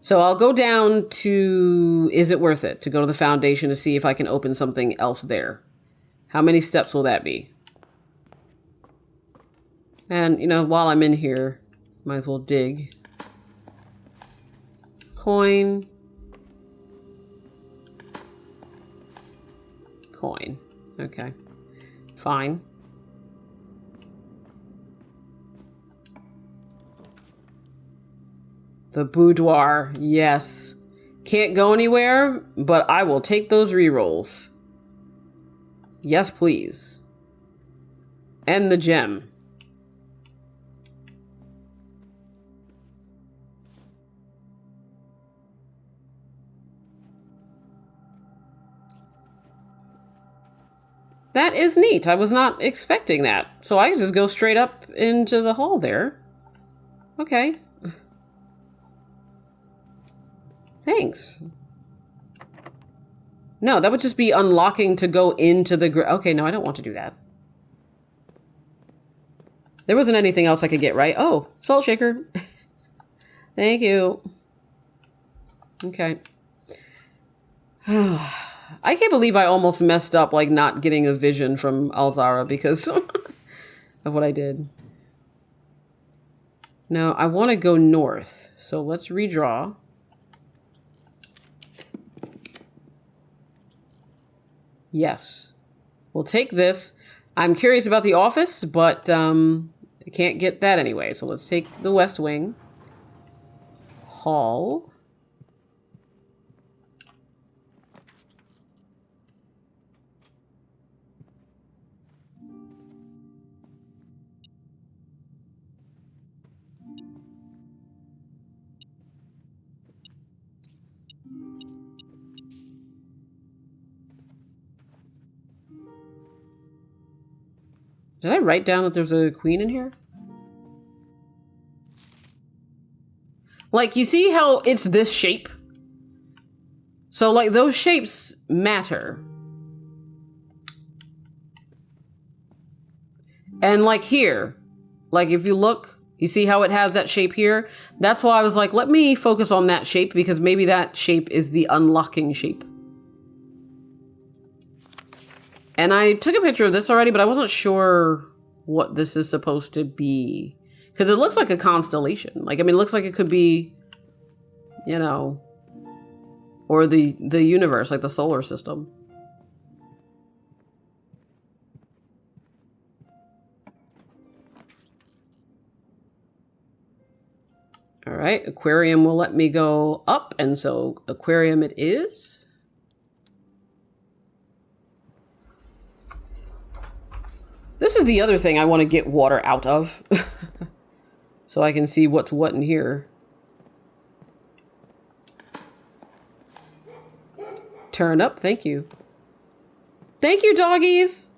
So I'll go down to, is it worth it to go to the foundation to see if I can open something else there? How many steps will that be? And, you know, while I'm in here, might as well dig. Coin. Coin. Okay. Fine. The boudoir, yes. Can't go anywhere, but I will take those rerolls. Yes, please. And the gem. That is neat. I was not expecting that. So I can just go straight up into the hall there. Okay. Thanks. No, that would just be unlocking to go into the... Okay, no, I don't want to do that. There wasn't anything else I could get, right? Oh, salt shaker. Thank you. Okay. I can't believe I almost messed up, like, not getting a vision from Alzara because of what I did. No, I want to go north. So let's redraw. Yes. We'll take this. I'm curious about the office, but I can't get that anyway. So let's take the West Wing. Hall. Did I write down that there's a queen in here? Like, you see how it's this shape? So, like, those shapes matter. And, like, here. Like, if you look, you see how it has that shape here? That's why I was like, let me focus on that shape, because maybe that shape is the unlocking shape. And I took a picture of this already, but I wasn't sure what this is supposed to be. Because it looks like a constellation. Like, I mean, it looks like it could be, you know, or the universe, like the solar system. All right, aquarium will let me go up, and so aquarium it is. This is the other thing I want to get water out of. So I can see what's what in here. Turn up, thank you. Thank you, doggies!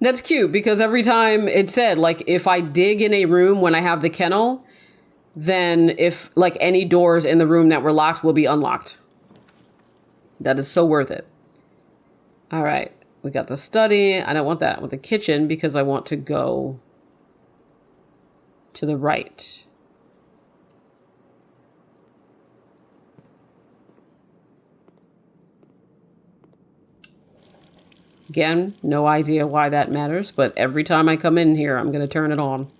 That's cute, because every time it said, like, if I dig in a room when I have the kennel, then if, like, any doors in the room that were locked will be unlocked. That is so worth it. All right, we got the study. I don't want that. I want the kitchen because I want to go to the right. Again, no idea why that matters, but every time I come in here, I'm going to turn it on.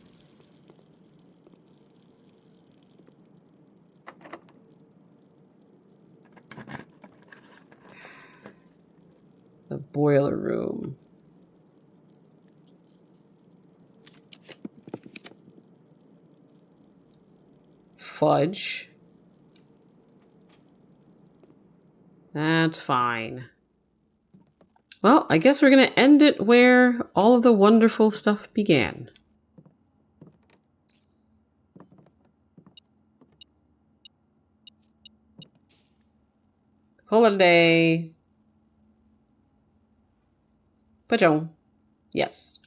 The boiler room. Fudge. That's fine. Well, I guess we're going to end it where all of the wonderful stuff began. Call it a day. Pajong. Yes.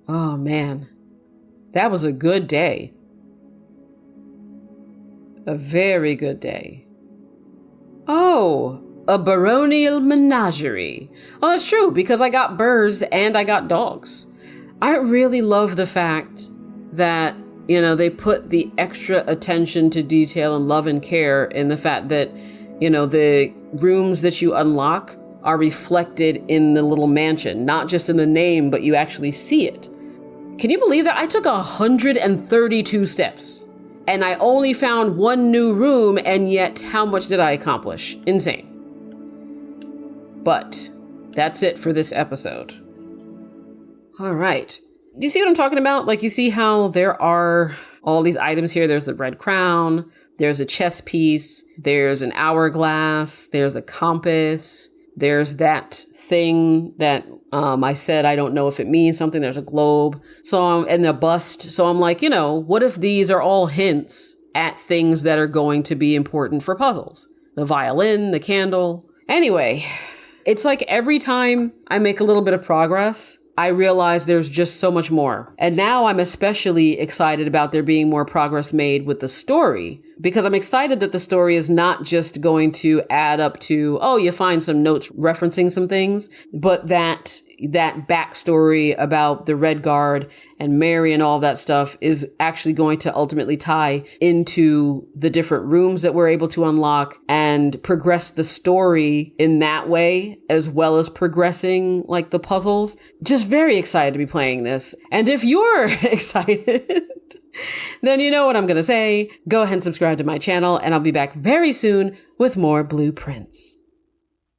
Oh, man. That was a good day. A very good day. Oh, a baronial menagerie. Oh, that's true, because I got birds and I got dogs. I really love the fact that, you know, they put the extra attention to detail and love and care in the fact that, you know, the rooms that you unlock are reflected in the little mansion, not just in the name, but you actually see it. Can you believe that? I took 132 steps. And I only found one new room, and yet how much did I accomplish? Insane. But that's it for this episode. All right. Do you see what I'm talking about? Like, you see how there are all these items here. There's the red crown. There's a chess piece. There's an hourglass. There's a compass. There's that thing that I said I don't know if it means something. There's a globe. And a bust. So I'm like, you know, what if these are all hints at things that are going to be important for puzzles? The violin, the candle. Anyway, it's like every time I make a little bit of progress, I realize there's just so much more. And now I'm especially excited about there being more progress made with the story, because I'm excited that the story is not just going to add up to, oh, you find some notes referencing some things, but that backstory about the Red Guard and Mary and all that stuff is actually going to ultimately tie into the different rooms that we're able to unlock and progress the story in that way, as well as progressing like the puzzles. Just very excited to be playing this. And if you're excited, then you know what I'm going to say. Go ahead and subscribe to my channel, and I'll be back very soon with more blueprints.